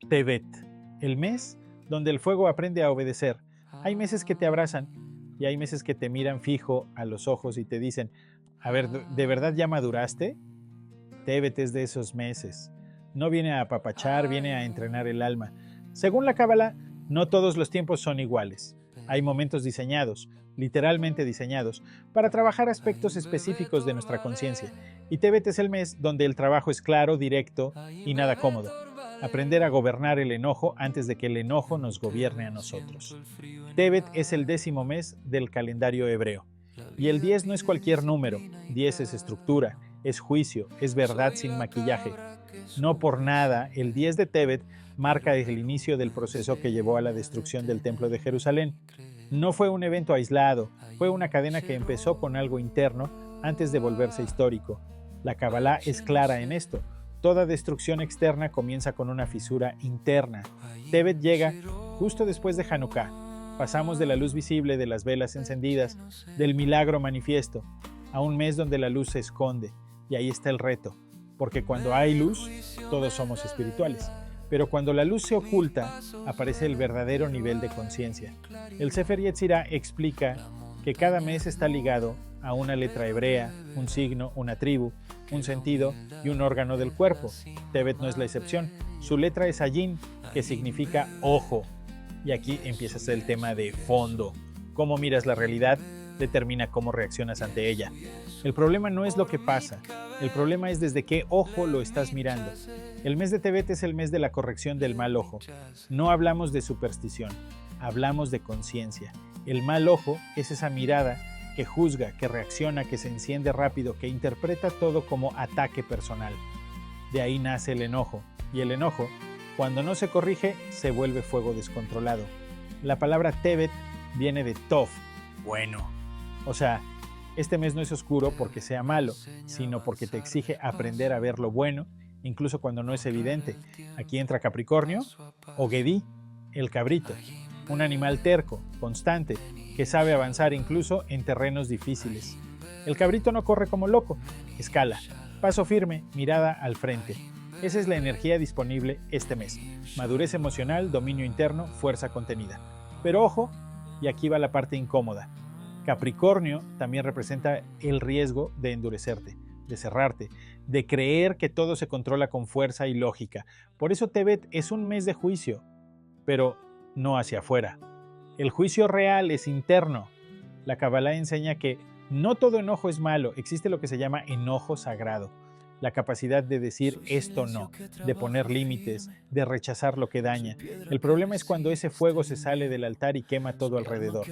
Tevet, el mes donde el fuego aprende a obedecer. Hay meses que te abrazan y hay meses que te miran fijo a los ojos y te dicen, a ver, ¿de verdad ya maduraste? Tevet es de esos meses. No viene a apapachar, viene a entrenar el alma. Según la Cábala, no todos los tiempos son iguales. Hay momentos diseñados, literalmente diseñados, para trabajar aspectos específicos de nuestra conciencia. Y Tevet es el mes donde el trabajo es claro, directo y nada cómodo. Aprender a gobernar el enojo antes de que el enojo nos gobierne a nosotros. Tevet es el 10º mes del calendario hebreo. Y el 10 no es cualquier número, 10 es estructura, es juicio, es verdad sin maquillaje. No por nada, el 10 de Tevet marca el inicio del proceso que llevó a la destrucción del Templo de Jerusalén. No fue un evento aislado, fue una cadena que empezó con algo interno antes de volverse histórico. La Kabbalah es clara en esto. Toda destrucción externa comienza con una fisura interna. Tevet llega justo después de Hanukkah. Pasamos de la luz visible de las velas encendidas, del milagro manifiesto, a un mes donde la luz se esconde. Y ahí está el reto, porque cuando hay luz, todos somos espirituales. Pero cuando la luz se oculta, aparece el verdadero nivel de conciencia. El Sefer Yetzirah explica que cada mes está ligado a una letra hebrea, un signo, una tribu, un sentido y un órgano del cuerpo. Tevet no es la excepción. Su letra es Ayin, que significa ojo. Y aquí empieza a ser el tema de fondo. Cómo miras la realidad determina cómo reaccionas ante ella. El problema no es lo que pasa, el problema es desde qué ojo lo estás mirando. El mes de Tevet es el mes de la corrección del mal ojo. No hablamos de superstición, hablamos de conciencia. El mal ojo es esa mirada que juzga, que reacciona, que se enciende rápido, que interpreta todo como ataque personal. De ahí nace el enojo, y el enojo, cuando no se corrige, se vuelve fuego descontrolado. La palabra Tevet viene de Tov, bueno. O sea, este mes no es oscuro porque sea malo, sino porque te exige aprender a ver lo bueno, incluso cuando no es evidente. Aquí entra Capricornio o Gedí, el cabrito, un animal terco, constante, que sabe avanzar incluso en terrenos difíciles. El cabrito no corre como loco, escala, paso firme, mirada al frente. Esa es la energía disponible este mes. Madurez emocional, dominio interno, fuerza contenida. Pero ojo, y aquí va la parte incómoda. Capricornio también representa el riesgo de endurecerte, de cerrarte, de creer que todo se controla con fuerza y lógica. Por eso Tevet es un mes de juicio, pero no hacia afuera. El juicio real es interno. La Kabbalah enseña que no todo enojo es malo, existe lo que se llama enojo sagrado. La capacidad de decir esto no, de poner límites, de rechazar lo que daña. El problema es cuando ese fuego se sale del altar y quema todo alrededor.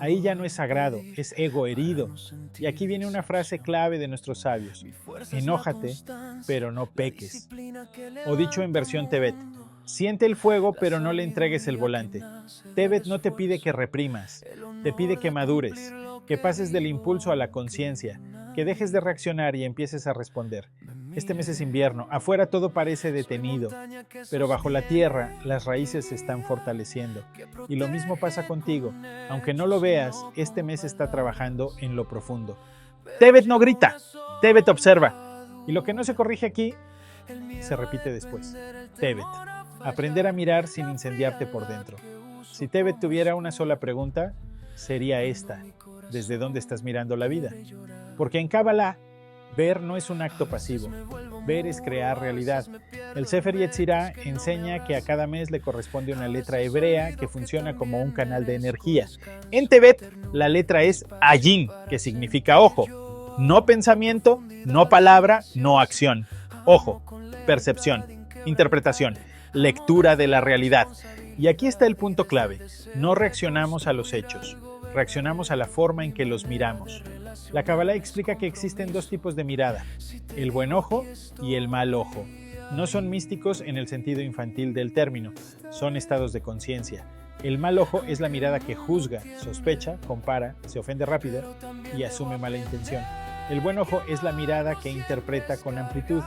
Ahí ya no es sagrado, es ego herido. Y aquí viene una frase clave de nuestros sabios. Enójate, pero no peques. O dicho en versión Tevet, siente el fuego, pero no le entregues el volante. Tevet no te pide que reprimas, te pide que madures, que pases del impulso a la conciencia, que dejes de reaccionar y empieces a responder. Este mes es invierno, afuera todo parece detenido, pero bajo la tierra las raíces se están fortaleciendo. Y lo mismo pasa contigo. Aunque no lo veas, este mes está trabajando en lo profundo. Tevet no grita, Tevet observa. Y lo que no se corrige aquí, se repite después. Tevet, aprender a mirar sin incendiarte por dentro. Si Tevet tuviera una sola pregunta, sería esta: ¿desde dónde estás mirando la vida? Porque en Kabbalah, ver no es un acto pasivo, ver es crear realidad. El Sefer Yetzirah enseña que a cada mes le corresponde una letra hebrea que funciona como un canal de energía. En Tevet, la letra es Ayin, que significa ojo. No pensamiento, no palabra, no acción. Ojo, percepción, interpretación, lectura de la realidad. Y aquí está el punto clave. No reaccionamos a los hechos, reaccionamos a la forma en que los miramos. La Kabbalah explica que existen dos tipos de mirada, el buen ojo y el mal ojo. No son místicos en el sentido infantil del término, son estados de conciencia. El mal ojo es la mirada que juzga, sospecha, compara, se ofende rápido y asume mala intención. El buen ojo es la mirada que interpreta con amplitud,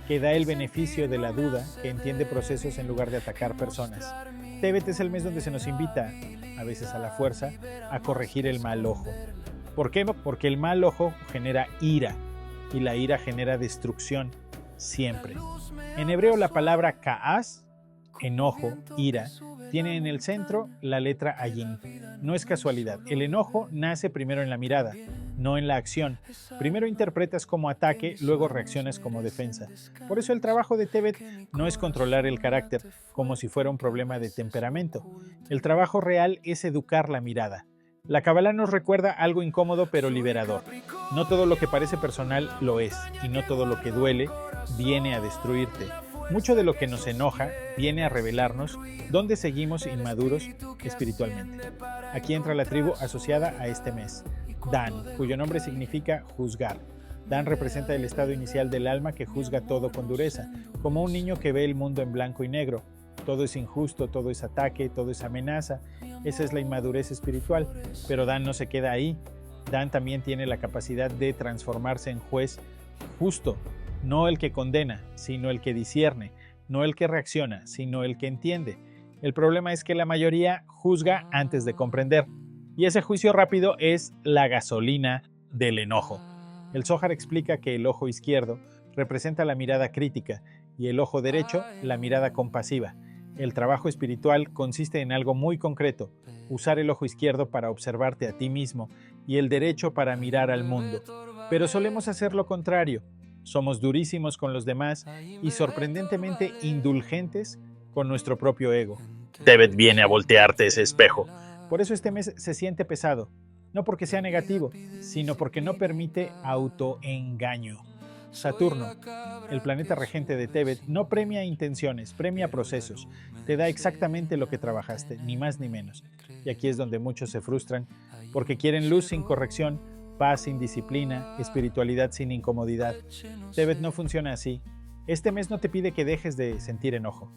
que da el beneficio de la duda, que entiende procesos en lugar de atacar personas. Tevet es el mes donde se nos invita, a veces a la fuerza, a corregir el mal ojo. ¿Por qué? Porque el mal ojo genera ira, y la ira genera destrucción, siempre. En hebreo la palabra ka'as enojo, ira, tiene en el centro la letra Ayin. No es casualidad. El enojo nace primero en la mirada, no en la acción. Primero interpretas como ataque, luego reaccionas como defensa. Por eso el trabajo de Tebet no es controlar el carácter como si fuera un problema de temperamento. El trabajo real es educar la mirada. La Kabbalah nos recuerda algo incómodo pero liberador. No todo lo que parece personal lo es, y no todo lo que duele viene a destruirte. Mucho de lo que nos enoja viene a revelarnos dónde seguimos inmaduros espiritualmente. Aquí entra la tribu asociada a este mes, Dan, cuyo nombre significa juzgar. Dan representa el estado inicial del alma que juzga todo con dureza, como un niño que ve el mundo en blanco y negro. Todo es injusto, todo es ataque, todo es amenaza. Esa es la inmadurez espiritual. Pero Dan no se queda ahí. Dan también tiene la capacidad de transformarse en juez justo. No el que condena, sino el que discierne. No el que reacciona, sino el que entiende. El problema es que la mayoría juzga antes de comprender. Y ese juicio rápido es la gasolina del enojo. El Zohar explica que el ojo izquierdo representa la mirada crítica y el ojo derecho la mirada compasiva. El trabajo espiritual consiste en algo muy concreto, usar el ojo izquierdo para observarte a ti mismo y el derecho para mirar al mundo. Pero solemos hacer lo contrario. Somos durísimos con los demás y sorprendentemente indulgentes con nuestro propio ego. Tebet viene a voltearte ese espejo. Por eso este mes se siente pesado, no porque sea negativo, sino porque no permite autoengaño. Saturno, el planeta regente de Tebet, no premia intenciones, premia procesos. Te da exactamente lo que trabajaste, ni más ni menos. Y aquí es donde muchos se frustran, porque quieren luz sin corrección, paz sin disciplina, espiritualidad sin incomodidad. Tebet no funciona así. Este mes no te pide que dejes de sentir enojo.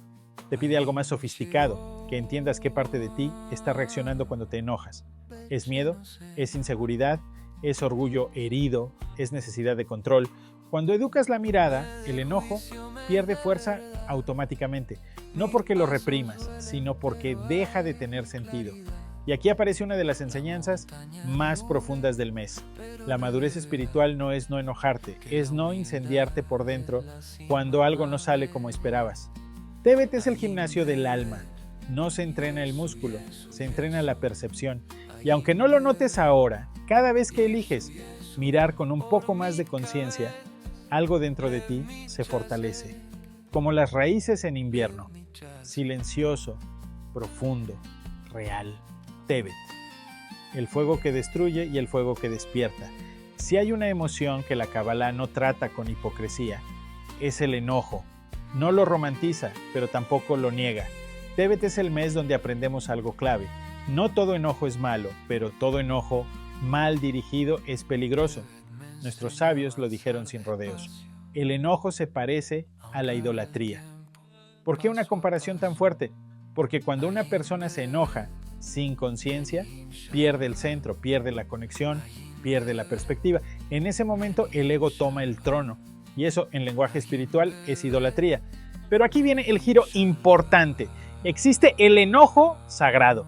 Te pide algo más sofisticado, que entiendas qué parte de ti está reaccionando cuando te enojas. ¿Es miedo? ¿Es inseguridad? ¿Es orgullo herido? ¿Es necesidad de control? Cuando educas la mirada, el enojo pierde fuerza automáticamente, no porque lo reprimas, sino porque deja de tener sentido. Y aquí aparece una de las enseñanzas más profundas del mes. La madurez espiritual no es no enojarte, es no incendiarte por dentro cuando algo no sale como esperabas. Tebet es el gimnasio del alma. No se entrena el músculo, se entrena la percepción. Y aunque no lo notes ahora, cada vez que eliges mirar con un poco más de conciencia, algo dentro de ti se fortalece. Como las raíces en invierno. Silencioso, profundo, real. Tebet. El fuego que destruye y el fuego que despierta. Si hay una emoción que la Kabbalah no trata con hipocresía, es el enojo. No lo romantiza, pero tampoco lo niega. Tebet es el mes donde aprendemos algo clave. No todo enojo es malo, pero todo enojo mal dirigido es peligroso. Nuestros sabios lo dijeron sin rodeos. El enojo se parece a la idolatría. ¿Por qué una comparación tan fuerte? Porque cuando una persona se enoja sin conciencia, pierde el centro, pierde la conexión, pierde la perspectiva. En ese momento el ego toma el trono. Y eso en lenguaje espiritual es idolatría. Pero aquí viene el giro importante. Existe el enojo sagrado.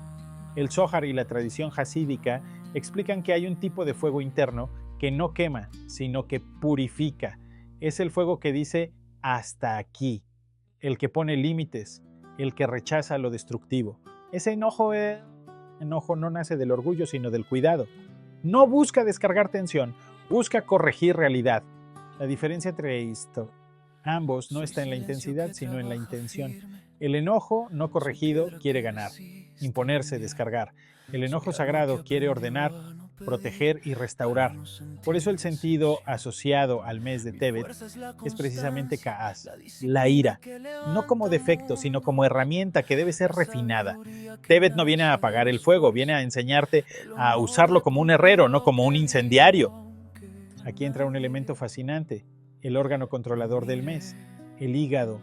El Zohar y la tradición hasídica explican que hay un tipo de fuego interno que no quema, sino que purifica. Es el fuego que dice hasta aquí, el que pone límites, el que rechaza lo destructivo. Ese enojo no nace del orgullo, sino del cuidado. No busca descargar tensión, busca corregir realidad. La diferencia entre ambos no está en la intensidad, sino en la intención. El enojo no corregido quiere ganar, imponerse, descargar. El enojo sagrado quiere ordenar, proteger y restaurar. Por eso el sentido asociado al mes de Tebet es precisamente Ka'as, la ira, no como defecto, sino como herramienta que debe ser refinada. Tebet no viene a apagar el fuego, viene a enseñarte a usarlo como un herrero, no como un incendiario. Aquí entra un elemento fascinante, el órgano controlador del mes, el hígado,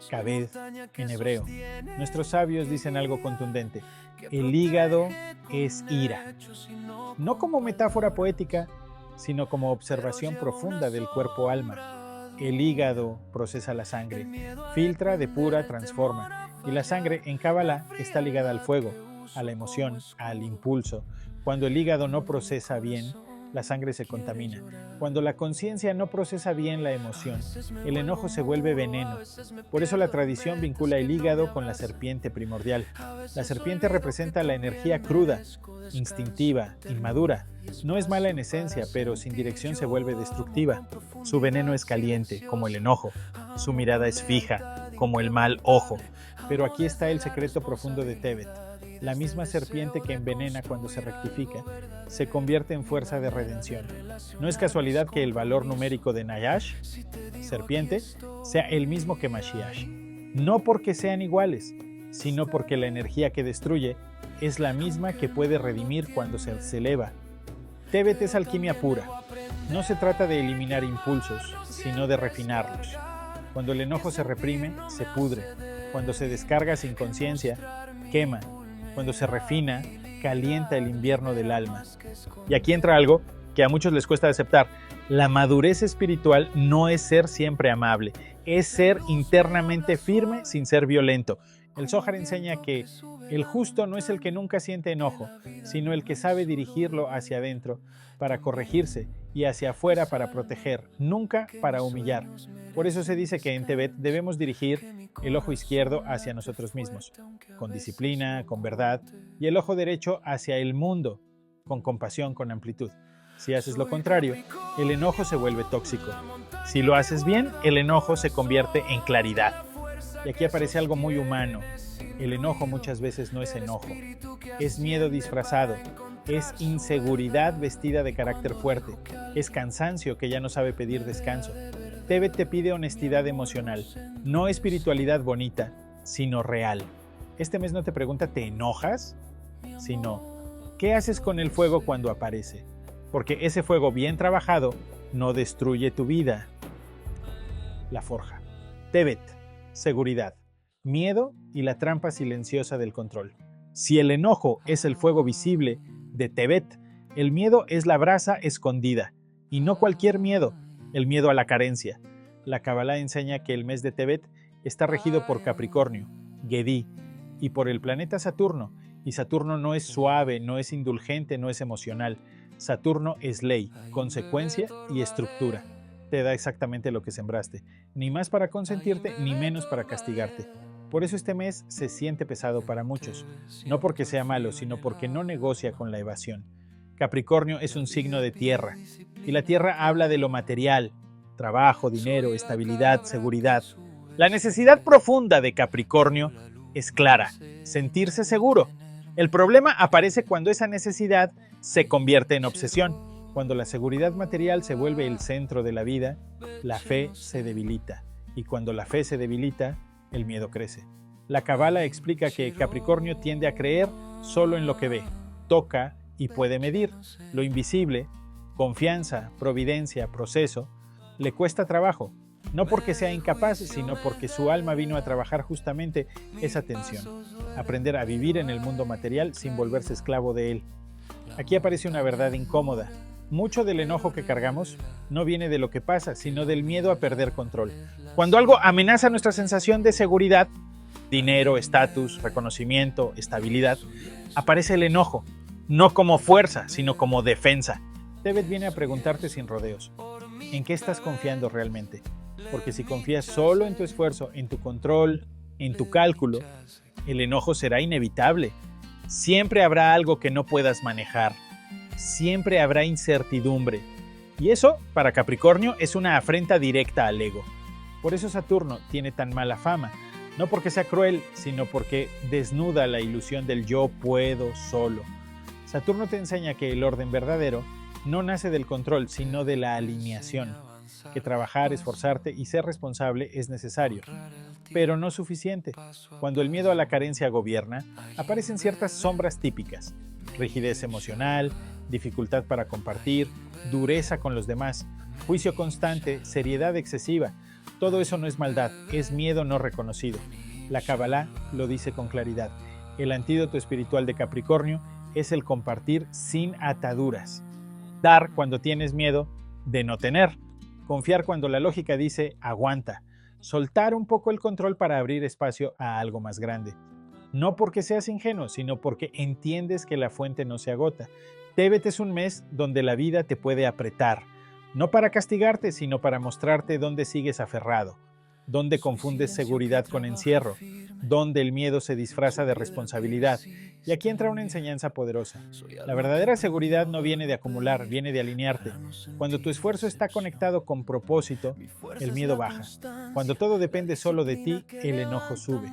Kabed en hebreo. Nuestros sabios dicen algo contundente. El hígado es ira. No como metáfora poética, sino como observación profunda del cuerpo-alma. El hígado procesa la sangre, filtra, depura, transforma. Y la sangre en Kabbalah está ligada al fuego, a la emoción, al impulso. Cuando el hígado no procesa bien, la sangre se contamina. Cuando la conciencia no procesa bien la emoción, el enojo se vuelve veneno. Por eso la tradición vincula el hígado con la serpiente primordial. La serpiente representa la energía cruda, instintiva, inmadura. No es mala en esencia, pero sin dirección se vuelve destructiva. Su veneno es caliente, como el enojo. Su mirada es fija, como el mal ojo. Pero aquí está el secreto profundo de Tebet. La misma serpiente que envenena cuando se rectifica, se convierte en fuerza de redención. No es casualidad que el valor numérico de Nayash, serpiente, sea el mismo que Mashiach. No porque sean iguales, sino porque la energía que destruye es la misma que puede redimir cuando se eleva. Tebet es alquimia pura. No se trata de eliminar impulsos, sino de refinarlos. Cuando el enojo se reprime, se pudre. Cuando se descarga sin conciencia, quema. Cuando se refina, calienta el invierno del alma. Y aquí entra algo que a muchos les cuesta aceptar. La madurez espiritual no es ser siempre amable, es ser internamente firme sin ser violento. El Zohar enseña que el justo no es el que nunca siente enojo, sino el que sabe dirigirlo hacia adentro para corregirse y hacia afuera para proteger, nunca para humillar. Por eso se dice que en Tebet debemos dirigir el ojo izquierdo hacia nosotros mismos, con disciplina, con verdad, y el ojo derecho hacia el mundo, con compasión, con amplitud. Si haces lo contrario, el enojo se vuelve tóxico. Si lo haces bien, el enojo se convierte en claridad. Y aquí aparece algo muy humano. El enojo muchas veces no es enojo, es miedo disfrazado, es inseguridad vestida de carácter fuerte, es cansancio que ya no sabe pedir descanso. Tebet te pide honestidad emocional, no espiritualidad bonita, sino real. Este mes no te pregunta ¿te enojas? Sino ¿qué haces con el fuego cuando aparece? Porque ese fuego bien trabajado no destruye tu vida. La forja. Tebet. Seguridad, miedo y la trampa silenciosa del control. Si el enojo es el fuego visible de Tebet, el miedo es la brasa escondida, y no cualquier miedo, el miedo a la carencia. La Kabbalah enseña que el mes de Tebet está regido por Capricornio, Gedí, y por el planeta Saturno, y Saturno no es suave, no es indulgente, no es emocional. Saturno es ley, consecuencia y estructura. Te da exactamente lo que sembraste, ni más para consentirte, ni menos para castigarte. Por eso este mes se siente pesado para muchos, no porque sea malo, sino porque no negocia con la evasión. Capricornio es un signo de tierra, y la tierra habla de lo material, trabajo, dinero, estabilidad, seguridad. La necesidad profunda de Capricornio es clara, sentirse seguro. El problema aparece cuando esa necesidad se convierte en obsesión. Cuando la seguridad material se vuelve el centro de la vida, la fe se debilita. Y cuando la fe se debilita, el miedo crece. La Kabbalah explica que Capricornio tiende a creer solo en lo que ve, toca y puede medir. Lo invisible, confianza, providencia, proceso, le cuesta trabajo. No porque sea incapaz, sino porque su alma vino a trabajar justamente esa tensión. Aprender a vivir en el mundo material sin volverse esclavo de él. Aquí aparece una verdad incómoda. Mucho del enojo que cargamos no viene de lo que pasa, sino del miedo a perder control. Cuando algo amenaza nuestra sensación de seguridad, dinero, estatus, reconocimiento, estabilidad, aparece el enojo, no como fuerza, sino como defensa. Tebet viene a preguntarte sin rodeos, ¿en qué estás confiando realmente? Porque si confías solo en tu esfuerzo, en tu control, en tu cálculo, el enojo será inevitable. Siempre habrá algo que no puedas manejar. Siempre habrá incertidumbre. Y eso, para Capricornio, es una afrenta directa al ego. Por eso Saturno tiene tan mala fama. No porque sea cruel, sino porque desnuda la ilusión del yo puedo solo. Saturno te enseña que el orden verdadero no nace del control, sino de la alineación. Que trabajar, esforzarte y ser responsable es necesario, pero no suficiente. Cuando el miedo a la carencia gobierna, aparecen ciertas sombras típicas: rigidez emocional, dificultad para compartir, dureza con los demás, juicio constante, seriedad excesiva. Todo eso no es maldad, es miedo no reconocido. La Kabbalah lo dice con claridad. El antídoto espiritual de Capricornio es el compartir sin ataduras. Dar cuando tienes miedo de no tener. Confiar cuando la lógica dice aguanta. Soltar un poco el control para abrir espacio a algo más grande. No porque seas ingenuo, sino porque entiendes que la fuente no se agota. Tebet es un mes donde la vida te puede apretar, no para castigarte, sino para mostrarte dónde sigues aferrado, dónde confundes seguridad con encierro, dónde el miedo se disfraza de responsabilidad. Y aquí entra una enseñanza poderosa. La verdadera seguridad no viene de acumular, viene de alinearte. Cuando tu esfuerzo está conectado con propósito, el miedo baja. Cuando todo depende solo de ti, el enojo sube.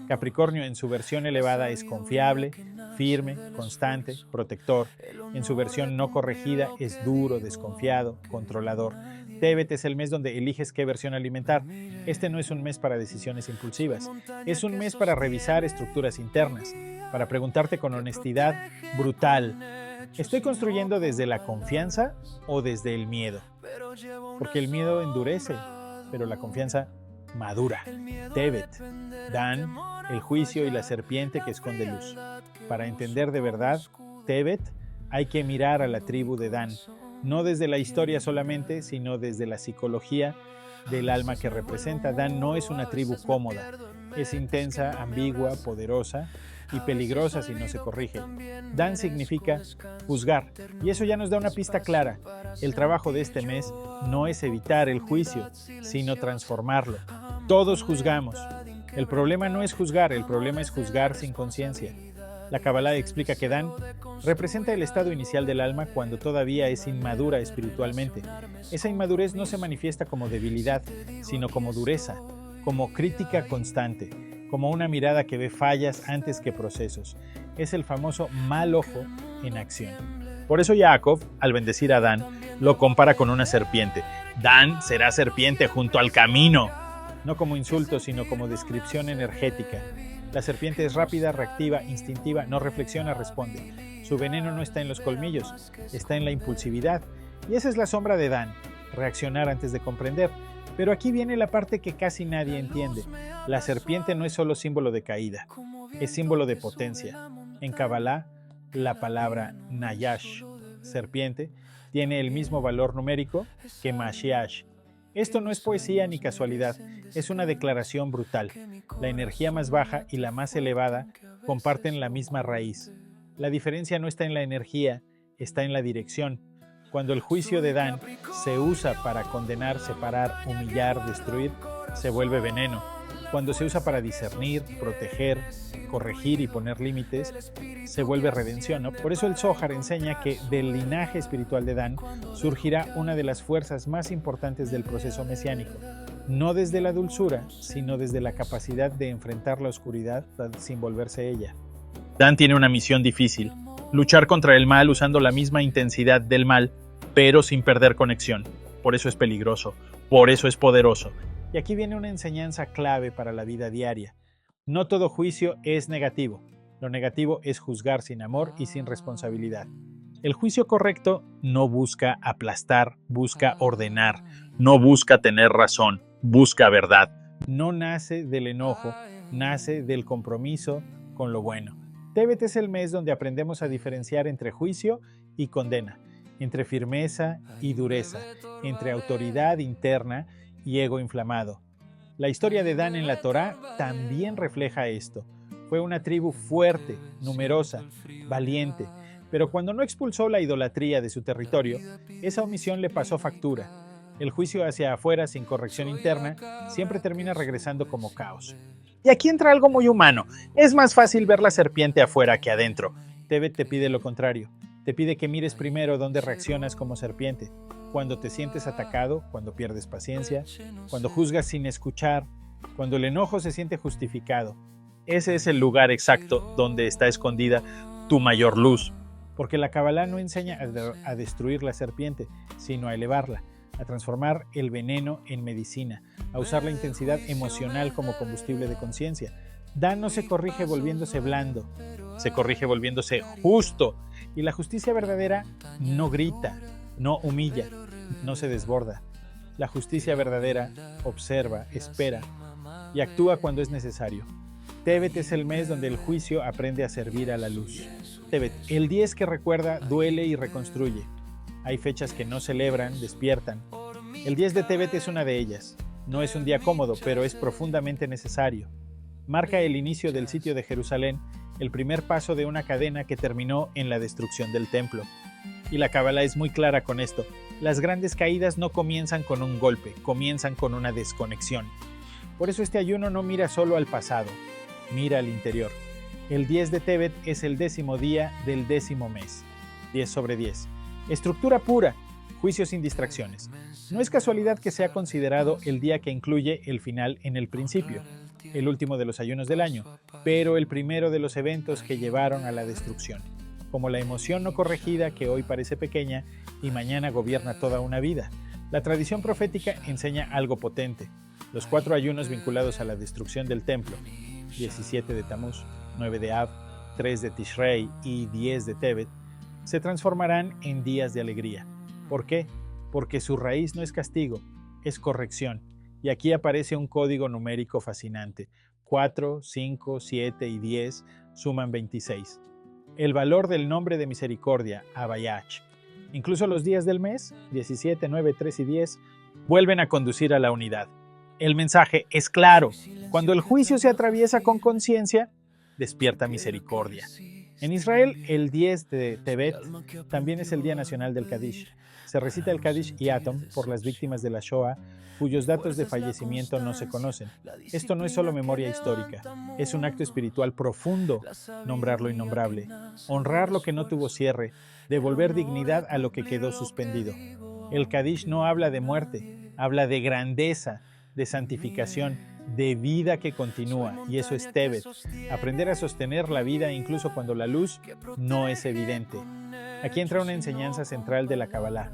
Capricornio en su versión elevada es confiable, firme, constante, protector. En su versión no corregida es duro, desconfiado, controlador. Tebet es el mes donde eliges qué versión alimentar. Este no es un mes para decisiones impulsivas. Es un mes para revisar estructuras internas, para preguntarte con honestidad brutal: ¿estoy construyendo desde la confianza o desde el miedo? Porque el miedo endurece, pero la confianza madura. Tebet, Dan, el juicio y la serpiente que esconde luz. Para entender de verdad Tebet, hay que mirar a la tribu de Dan, no desde la historia solamente, sino desde la psicología del alma que representa. Dan no es una tribu cómoda, es intensa, ambigua, poderosa y peligrosa si no se corrige. Dan significa juzgar, y eso ya nos da una pista clara. El trabajo de este mes no es evitar el juicio, sino transformarlo. Todos juzgamos. El problema no es juzgar, el problema es juzgar sin conciencia. La Kabbalah explica que Dan representa el estado inicial del alma cuando todavía es inmadura espiritualmente. Esa inmadurez no se manifiesta como debilidad, sino como dureza, como crítica constante, como una mirada que ve fallas antes que procesos. Es el famoso mal ojo en acción. Por eso Jacob, al bendecir a Dan, lo compara con una serpiente. Dan será serpiente junto al camino. No como insulto, sino como descripción energética. La serpiente es rápida, reactiva, instintiva, no reflexiona, responde. Su veneno no está en los colmillos, está en la impulsividad. Y esa es la sombra de Dan, reaccionar antes de comprender. Pero aquí viene la parte que casi nadie entiende. La serpiente no es solo símbolo de caída, es símbolo de potencia. En Kabbalah, la palabra Nayash, serpiente, tiene el mismo valor numérico que Mashiach. Esto no es poesía ni casualidad, es una declaración brutal. La energía más baja y la más elevada comparten la misma raíz. La diferencia no está en la energía, está en la dirección. Cuando el juicio de Dan se usa para condenar, separar, humillar, destruir, se vuelve veneno. Cuando se usa para discernir, proteger, corregir y poner límites, se vuelve redención, ¿no? Por eso el Zohar enseña que del linaje espiritual de Dan surgirá una de las fuerzas más importantes del proceso mesiánico, no desde la dulzura, sino desde la capacidad de enfrentar la oscuridad sin volverse ella. Dan tiene una misión difícil: luchar contra el mal usando la misma intensidad del mal, pero sin perder conexión. Por eso es peligroso, por eso es poderoso. Y aquí viene una enseñanza clave para la vida diaria. No todo juicio es negativo. Lo negativo es juzgar sin amor y sin responsabilidad. El juicio correcto no busca aplastar, busca ordenar, no busca tener razón, busca verdad. No nace del enojo, nace del compromiso con lo bueno. Tebet es el mes donde aprendemos a diferenciar entre juicio y condena, entre firmeza y dureza, entre autoridad interna y ego inflamado. La historia de Dan en la Torá también refleja esto. Fue una tribu fuerte, numerosa, valiente, pero cuando no expulsó la idolatría de su territorio, esa omisión le pasó factura. El juicio hacia afuera sin corrección interna siempre termina regresando como caos. Y aquí entra algo muy humano. Es más fácil ver la serpiente afuera que adentro. Tebet te pide lo contrario. Te pide que mires primero dónde reaccionas como serpiente. Cuando te sientes atacado, cuando pierdes paciencia, cuando juzgas sin escuchar, cuando el enojo se siente justificado. Ese es el lugar exacto donde está escondida tu mayor luz. Porque la Kabbalah no enseña a destruir la serpiente, sino a elevarla, a transformar el veneno en medicina, a usar la intensidad emocional como combustible de conciencia. Dan no se corrige volviéndose blando, se corrige volviéndose justo. Y la justicia verdadera no grita, no humilla, no se desborda. La justicia verdadera observa, espera y actúa cuando es necesario. Tebet es el mes donde el juicio aprende a servir a la luz. Tebet, el 10 que recuerda, duele y reconstruye. Hay fechas que no celebran, despiertan. El 10 de Tebet es una de ellas. No es un día cómodo, pero es profundamente necesario. marca el inicio del sitio de Jerusalén, el primer paso de una cadena que terminó en la destrucción del templo. Y la Cábala es muy clara con esto. Las grandes caídas no comienzan con un golpe, comienzan con una desconexión. Por eso este ayuno no mira solo al pasado, mira al interior. El 10 de Tebet es el 10º día del 10º mes. 10 sobre 10. Estructura pura, juicio sin distracciones. No es casualidad que sea considerado el día que incluye el final en el principio, el último de los ayunos del año, pero el primero de los eventos que llevaron a la destrucción, como la emoción no corregida que hoy parece pequeña y mañana gobierna toda una vida. La tradición profética enseña algo potente. Los 4 ayunos vinculados a la destrucción del templo, 17 de Tamuz, 9 de Av, 3 de Tishrei y 10 de Tebet, se transformarán en días de alegría. ¿Por qué? Porque su raíz no es castigo, es corrección. Y aquí aparece un código numérico fascinante. 4, 5, 7 y 10 suman 26. El valor del nombre de misericordia, Abayach. Incluso los días del mes, 17, 9, 3 y 10, vuelven a conducir a la unidad. El mensaje es claro. Cuando el juicio se atraviesa con conciencia, despierta misericordia. En Israel, el 10 de Tebet también es el Día Nacional del Kadish. Se recita el Kadish y Atom por las víctimas de la Shoah, cuyos datos de fallecimiento no se conocen. Esto no es solo memoria histórica, es un acto espiritual profundo, nombrar lo innombrable, honrar lo que no tuvo cierre, devolver dignidad a lo que quedó suspendido. El Kadish no habla de muerte, habla de grandeza, de santificación, de vida que continúa, y eso es Tebet, aprender a sostener la vida incluso cuando la luz no es evidente. Aquí entra una enseñanza central de la Kabbalah.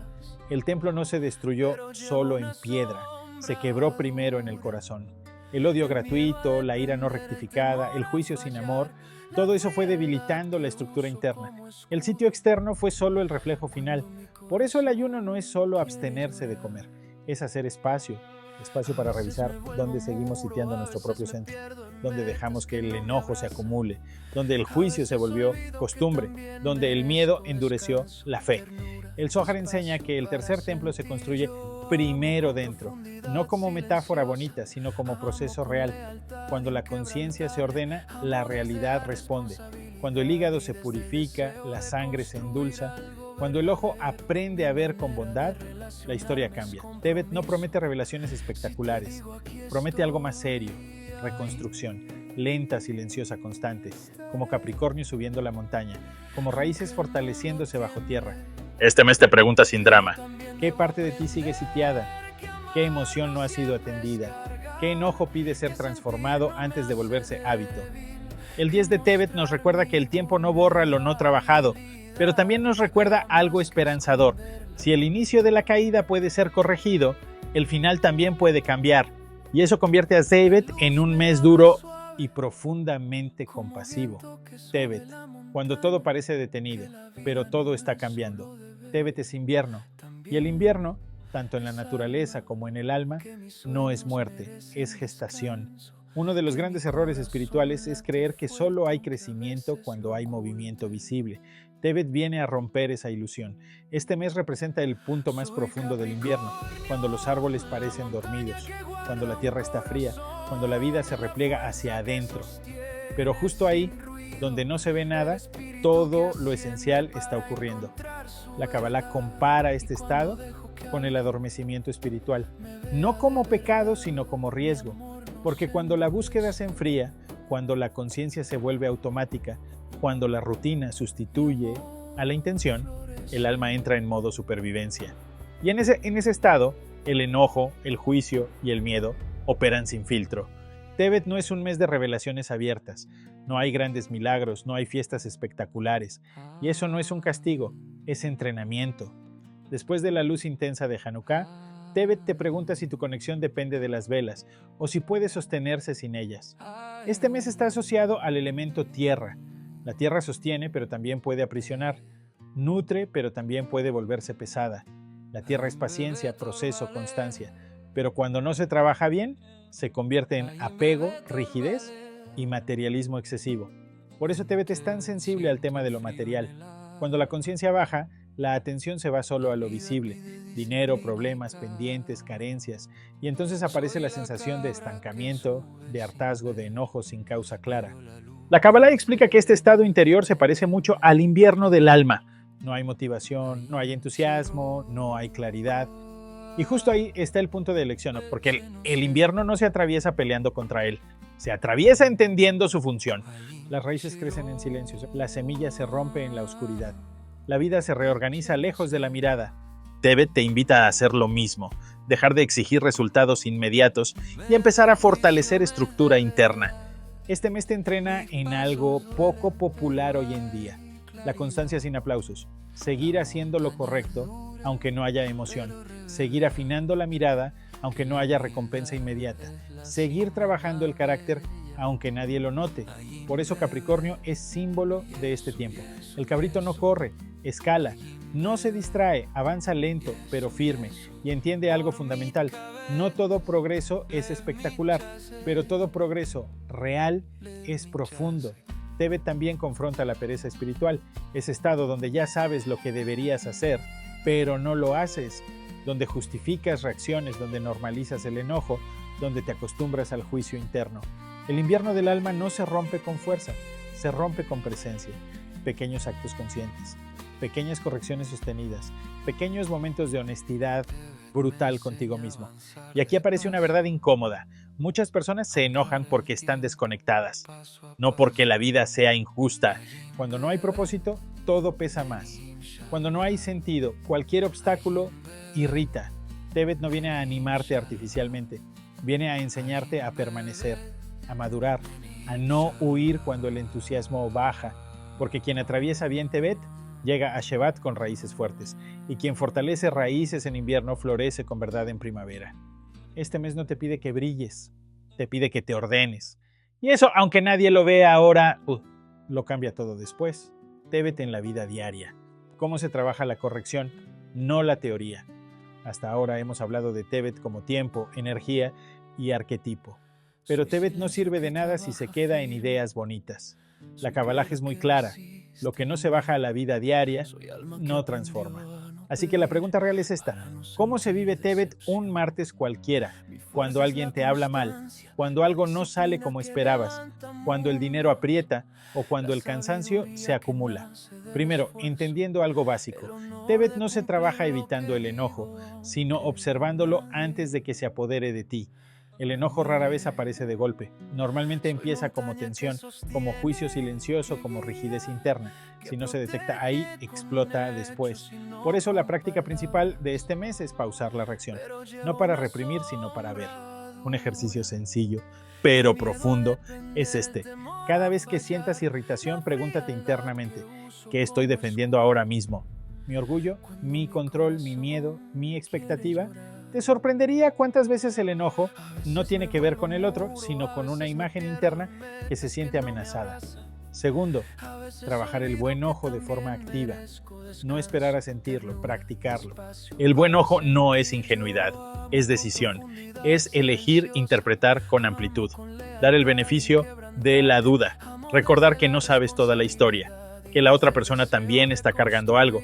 El templo no se destruyó solo en piedra, se quebró primero en el corazón. El odio gratuito, la ira no rectificada, el juicio sin amor, todo eso fue debilitando la estructura interna. El sitio externo fue solo el reflejo final. Por eso el ayuno no es solo abstenerse de comer, es hacer espacio para revisar dónde seguimos sitiando nuestro propio centro, dónde dejamos que el enojo se acumule, donde el juicio se volvió costumbre, donde el miedo endureció la fe. El Zohar enseña que el tercer templo se construye primero dentro, no como metáfora bonita, sino como proceso real. Cuando la conciencia se ordena, la realidad responde. Cuando el hígado se purifica, la sangre se endulza. Cuando el ojo aprende a ver con bondad, la historia cambia. Tebet no promete revelaciones espectaculares, promete algo más serio, reconstrucción, lenta, silenciosa, constante, como Capricornio subiendo la montaña, como raíces fortaleciéndose bajo tierra. Este mes te pregunta sin drama, ¿qué parte de ti sigue sitiada? ¿Qué emoción no ha sido atendida? ¿Qué enojo pide ser transformado antes de volverse hábito? El 10 de Tebet nos recuerda que el tiempo no borra lo no trabajado, pero también nos recuerda algo esperanzador. Si el inicio de la caída puede ser corregido, el final también puede cambiar. Y eso convierte a Tebet en un mes duro y profundamente compasivo. Tebet, cuando todo parece detenido, pero todo está cambiando. Tebet es invierno. Y el invierno, tanto en la naturaleza como en el alma, no es muerte, es gestación. Uno de los grandes errores espirituales es creer que solo hay crecimiento cuando hay movimiento visible. Tebet viene a romper esa ilusión. Este mes representa el punto más profundo del invierno, cuando los árboles parecen dormidos, cuando la tierra está fría, cuando la vida se repliega hacia adentro. Pero justo ahí, donde no se ve nada, todo lo esencial está ocurriendo. La Kabbalah compara este estado con el adormecimiento espiritual, no como pecado, sino como riesgo, porque cuando la búsqueda se enfría, cuando la conciencia se vuelve automática, cuando la rutina sustituye a la intención, el alma entra en modo supervivencia. Y en ese estado, el enojo, el juicio y el miedo operan sin filtro. Tebet no es un mes de revelaciones abiertas, no hay grandes milagros, no hay fiestas espectaculares, y eso no es un castigo, es entrenamiento. Después de la luz intensa de Hanukkah, Tebet te pregunta si tu conexión depende de las velas o si puede sostenerse sin ellas. Este mes está asociado al elemento tierra. La tierra sostiene, pero también puede aprisionar. Nutre, pero también puede volverse pesada. La tierra es paciencia, proceso, constancia. Pero cuando no se trabaja bien, se convierte en apego, rigidez y materialismo excesivo. Por eso Tebet es tan sensible al tema de lo material. Cuando la conciencia baja, La atención se va solo a lo visible, dinero, problemas, pendientes, carencias, y entonces aparece la sensación de estancamiento, de hartazgo, de enojo sin causa clara. La Kabbalah explica que este estado interior se parece mucho al invierno del alma. No hay motivación, no hay entusiasmo, no hay claridad. Y justo ahí está el punto de elección, ¿no? Porque el invierno no se atraviesa peleando contra él, se atraviesa entendiendo su función. Las raíces crecen en silencio, la semilla se rompe en la oscuridad. La vida se reorganiza lejos de la mirada. Tevet te invita a hacer lo mismo, dejar de exigir resultados inmediatos y empezar a fortalecer estructura interna. Este mes te entrena en algo poco popular hoy en día: la constancia sin aplausos, seguir haciendo lo correcto aunque no haya emoción, seguir afinando la mirada aunque no haya recompensa inmediata, seguir trabajando el carácter aunque nadie lo note. Por eso Capricornio es símbolo de este tiempo. El cabrito no corre, escala, no se distrae, avanza lento pero firme y entiende algo fundamental: no todo progreso es espectacular, pero todo progreso real es profundo. Tevet también confronta la pereza espiritual, ese estado donde ya sabes lo que deberías hacer, pero no lo haces, donde justificas reacciones, donde normalizas el enojo, donde te acostumbras al juicio interno. El invierno del alma no se rompe con fuerza, se rompe con presencia, pequeños actos conscientes, pequeñas correcciones sostenidas, pequeños momentos de honestidad brutal contigo mismo. Y aquí aparece una verdad incómoda. Muchas personas se enojan porque están desconectadas, no porque la vida sea injusta. Cuando no hay propósito, todo pesa más. Cuando no hay sentido, cualquier obstáculo irrita. Tevet no viene a animarte artificialmente, viene a enseñarte a permanecer, a madurar, a no huir cuando el entusiasmo baja, porque quien atraviesa bien Tevet llega a Shevat con raíces fuertes, y quien fortalece raíces en invierno florece con verdad en primavera. Este mes no te pide que brilles, te pide que te ordenes. Y eso, aunque nadie lo vea ahora, lo cambia todo después. Tevet en la vida diaria. Cómo se trabaja la corrección, no la teoría. Hasta ahora hemos hablado de Tevet como tiempo, energía y arquetipo. Pero Tevet no sirve de nada si se queda en ideas bonitas. La Kabbalah es muy clara: lo que no se baja a la vida diaria no transforma. Así que la pregunta real es esta: ¿cómo se vive Tevet un martes cualquiera? Cuando alguien te habla mal, cuando algo no sale como esperabas, cuando el dinero aprieta o cuando el cansancio se acumula. Primero, entendiendo algo básico: Tevet no se trabaja evitando el enojo, sino observándolo antes de que se apodere de ti. El enojo rara vez aparece de golpe. Normalmente empieza como tensión, como juicio silencioso, como rigidez interna. Si no se detecta ahí, explota después. Por eso la práctica principal de este mes es pausar la reacción. No para reprimir, sino para ver. Un ejercicio sencillo, pero profundo, es este. Cada vez que sientas irritación, pregúntate internamente: ¿qué estoy defendiendo ahora mismo? ¿Mi orgullo? ¿Mi control? ¿Mi miedo? ¿Mi expectativa? Te sorprendería cuántas veces el enojo no tiene que ver con el otro, sino con una imagen interna que se siente amenazada. Segundo, trabajar el buen ojo de forma activa. No esperar a sentirlo, practicarlo. El buen ojo no es ingenuidad, es decisión. Es elegir interpretar con amplitud. Dar el beneficio de la duda. Recordar que no sabes toda la historia, que la otra persona también está cargando algo.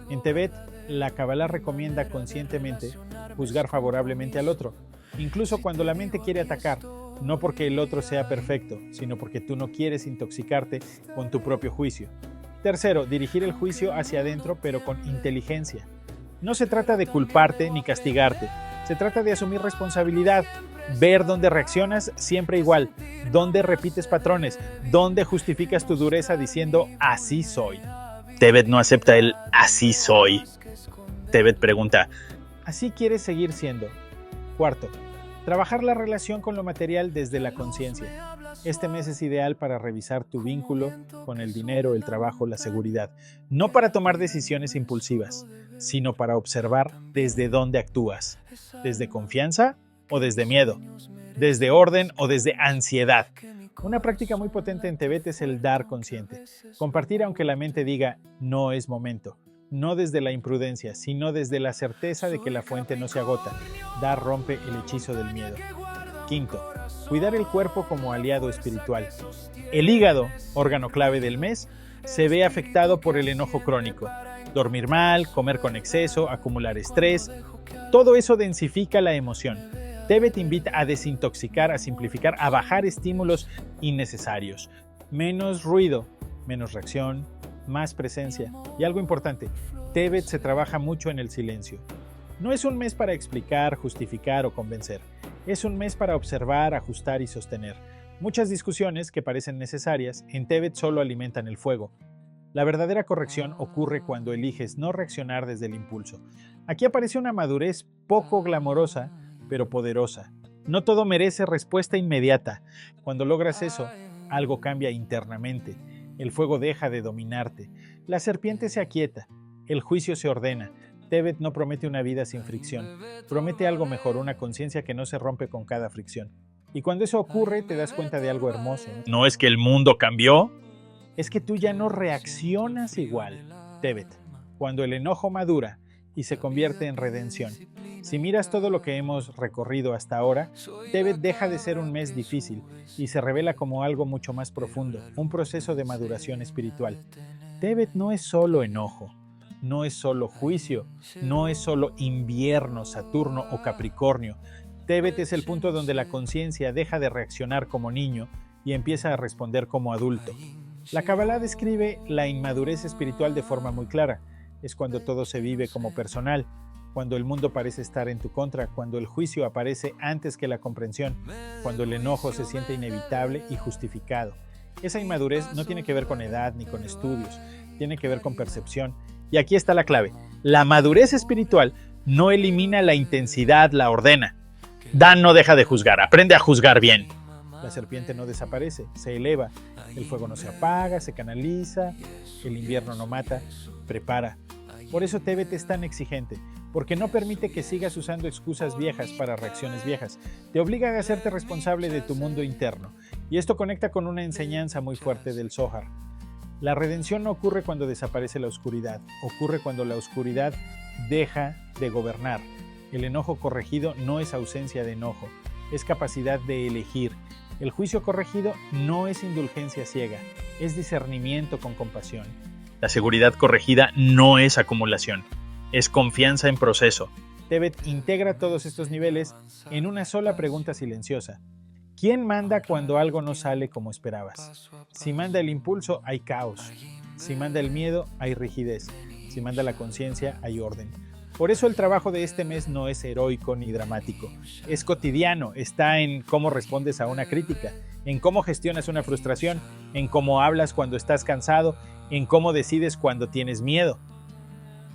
En Tevet, la Kabbalah recomienda conscientemente juzgar favorablemente al otro, incluso cuando la mente quiere atacar, no porque el otro sea perfecto, sino porque tú no quieres intoxicarte con tu propio juicio. Tercero, dirigir el juicio hacia adentro, pero con inteligencia. No se trata de culparte ni castigarte, se trata de asumir responsabilidad, ver dónde reaccionas siempre igual, dónde repites patrones, dónde justificas tu dureza diciendo así soy. Tevet no acepta el así soy. Tevet pregunta: ¿así quieres seguir siendo? Cuarto, trabajar la relación con lo material desde la conciencia. Este mes es ideal para revisar tu vínculo con el dinero, el trabajo, la seguridad. No para tomar decisiones impulsivas, sino para observar desde dónde actúas. ¿Desde confianza o desde miedo? ¿Desde orden o desde ansiedad? Una práctica muy potente en Tevet es el dar consciente. Compartir aunque la mente diga no es momento. No desde la imprudencia, sino desde la certeza de que la fuente no se agota. Dar rompe el hechizo del miedo. Quinto, cuidar el cuerpo como aliado espiritual. El hígado, órgano clave del mes, se ve afectado por el enojo crónico. Dormir mal, comer con exceso, acumular estrés, todo eso densifica la emoción. Tebet invita a desintoxicar, a simplificar, a bajar estímulos innecesarios. Menos ruido, menos reacción, más presencia. Y algo importante, Tebet se trabaja mucho en el silencio. No es un mes para explicar, justificar o convencer. Es un mes para observar, ajustar y sostener. Muchas discusiones que parecen necesarias en Tebet solo alimentan el fuego. La verdadera corrección ocurre cuando eliges no reaccionar desde el impulso. Aquí aparece una madurez poco glamorosa, pero poderosa. No todo merece respuesta inmediata. Cuando logras eso, algo cambia internamente. El fuego deja de dominarte. La serpiente se aquieta. El juicio se ordena. Tebet no promete una vida sin fricción. Promete algo mejor, una conciencia que no se rompe con cada fricción. Y cuando eso ocurre, te das cuenta de algo hermoso. No es que el mundo cambió, es que tú ya no reaccionas igual. Tebet, cuando el enojo madura y se convierte en redención. Si miras todo lo que hemos recorrido hasta ahora, Tebet deja de ser un mes difícil y se revela como algo mucho más profundo, un proceso de maduración espiritual. Tebet no es solo enojo, no es solo juicio, no es solo invierno, Saturno o Capricornio. Tebet es el punto donde la conciencia deja de reaccionar como niño y empieza a responder como adulto. La Kabbalah describe la inmadurez espiritual de forma muy clara. Es cuando todo se vive como personal, cuando el mundo parece estar en tu contra, cuando el juicio aparece antes que la comprensión, cuando el enojo se siente inevitable y justificado. Esa inmadurez no tiene que ver con edad ni con estudios, tiene que ver con percepción. Y aquí está la clave. La madurez espiritual no elimina la intensidad, la ordena. Dan no deja de juzgar, aprende a juzgar bien. La serpiente no desaparece, se eleva. El fuego no se apaga, se canaliza. El invierno no mata, prepara. Por eso Tebet es tan exigente, porque no permite que sigas usando excusas viejas para reacciones viejas. Te obliga a hacerte responsable de tu mundo interno. Y esto conecta con una enseñanza muy fuerte del Zohar. La redención no ocurre cuando desaparece la oscuridad, ocurre cuando la oscuridad deja de gobernar. El enojo corregido no es ausencia de enojo, es capacidad de elegir. El juicio corregido no es indulgencia ciega, es discernimiento con compasión. La seguridad corregida no es acumulación, es confianza en proceso. Tebet integra todos estos niveles en una sola pregunta silenciosa. ¿Quién manda cuando algo no sale como esperabas? Si manda el impulso, hay caos. Si manda el miedo, hay rigidez. Si manda la conciencia, hay orden. Por eso el trabajo de este mes no es heroico ni dramático. Es cotidiano, está en cómo respondes a una crítica, en cómo gestionas una frustración, en cómo hablas cuando estás cansado, en cómo decides cuando tienes miedo.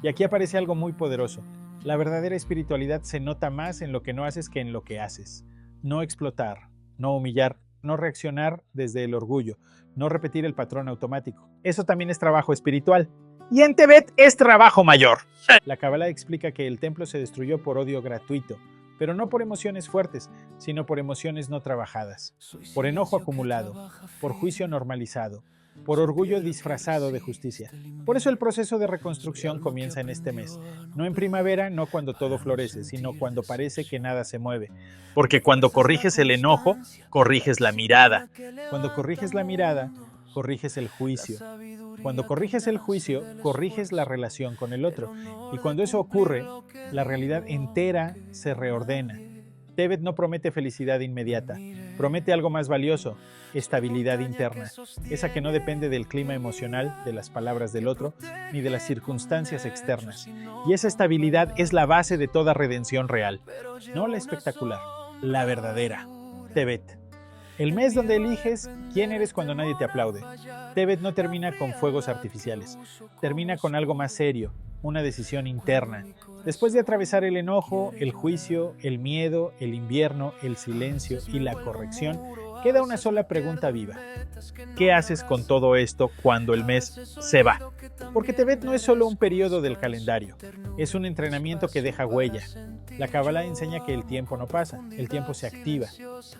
Y aquí aparece algo muy poderoso. La verdadera espiritualidad se nota más en lo que no haces que en lo que haces. No explotar, no humillar, no reaccionar desde el orgullo, no repetir el patrón automático. Eso también es trabajo espiritual. Y en Tebet es trabajo mayor. La Kabbalah explica que el templo se destruyó por odio gratuito, pero no por emociones fuertes, sino por emociones no trabajadas, por enojo acumulado, por juicio normalizado, por orgullo disfrazado de justicia. Por eso el proceso de reconstrucción comienza en este mes, no en primavera, no cuando todo florece, sino cuando parece que nada se mueve. Porque cuando corriges el enojo, corriges la mirada. Cuando corriges la mirada, corriges el juicio. Cuando corriges el juicio, corriges la relación con el otro. Y cuando eso ocurre, la realidad entera se reordena. Tebet no promete felicidad inmediata, promete algo más valioso, estabilidad interna, esa que no depende del clima emocional, de las palabras del otro, ni de las circunstancias externas. Y esa estabilidad es la base de toda redención real, no la espectacular, la verdadera. Tebet. El mes donde eliges quién eres cuando nadie te aplaude. Tebet no termina con fuegos artificiales, termina con algo más serio, una decisión interna. Después de atravesar el enojo, el juicio, el miedo, el invierno, el silencio y la corrección, queda una sola pregunta viva. ¿Qué haces con todo esto cuando el mes se va? Porque Tebet no es solo un periodo del calendario, es un entrenamiento que deja huella. La Kabbalah enseña que el tiempo no pasa, el tiempo se activa.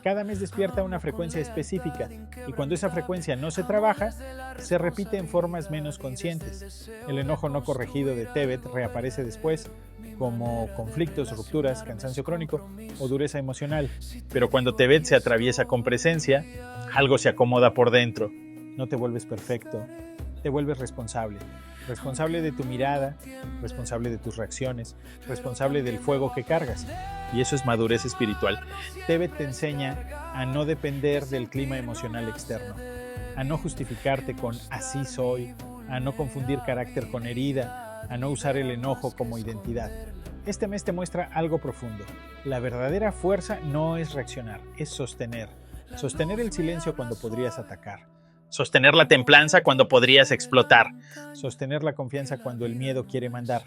Cada mes despierta una frecuencia específica y cuando esa frecuencia no se trabaja, se repite en formas menos conscientes. El enojo no corregido de Tebet reaparece después como conflictos, rupturas, cansancio crónico o dureza emocional. Pero cuando Tebet se atraviesa con presencia, algo se acomoda por dentro. No te vuelves perfecto, te vuelves responsable. Responsable de tu mirada, responsable de tus reacciones, responsable del fuego que cargas. Y eso es madurez espiritual. Tebet te enseña a no depender del clima emocional externo, a no justificarte con así soy, a no confundir carácter con herida, a no usar el enojo como identidad. Este mes te muestra algo profundo. La verdadera fuerza no es reaccionar, es sostener. Sostener el silencio cuando podrías atacar. Sostener la templanza cuando podrías explotar. Sostener la confianza cuando el miedo quiere mandar.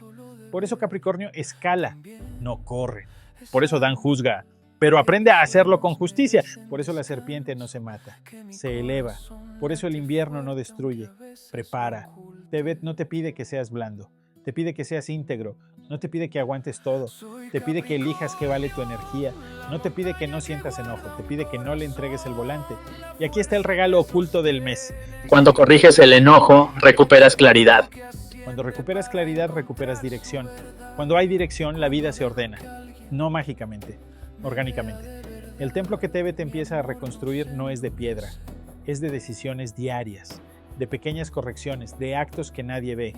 Por eso Capricornio escala, no corre. Por eso Dan juzga, pero aprende a hacerlo con justicia. Por eso la serpiente no se mata, se eleva. Por eso el invierno no destruye, prepara. Tebet no te pide que seas blando, te pide que seas íntegro. No te pide que aguantes todo, te pide que elijas qué vale tu energía, no te pide que no sientas enojo, te pide que no le entregues el volante. Y aquí está el regalo oculto del mes. Cuando corriges el enojo, recuperas claridad. Cuando recuperas claridad, recuperas dirección. Cuando hay dirección, la vida se ordena, no mágicamente, orgánicamente. El templo que Tebet empieza a reconstruir no es de piedra, es de decisiones diarias, de pequeñas correcciones, de actos que nadie ve,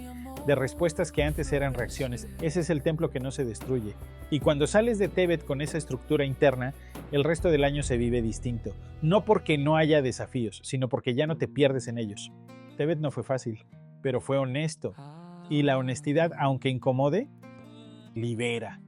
de respuestas que antes eran reacciones. Ese es el templo que no se destruye. Y cuando sales de Tebet con esa estructura interna, el resto del año se vive distinto. No porque no haya desafíos, sino porque ya no te pierdes en ellos. Tebet no fue fácil, pero fue honesto. Y la honestidad, aunque incomode, libera.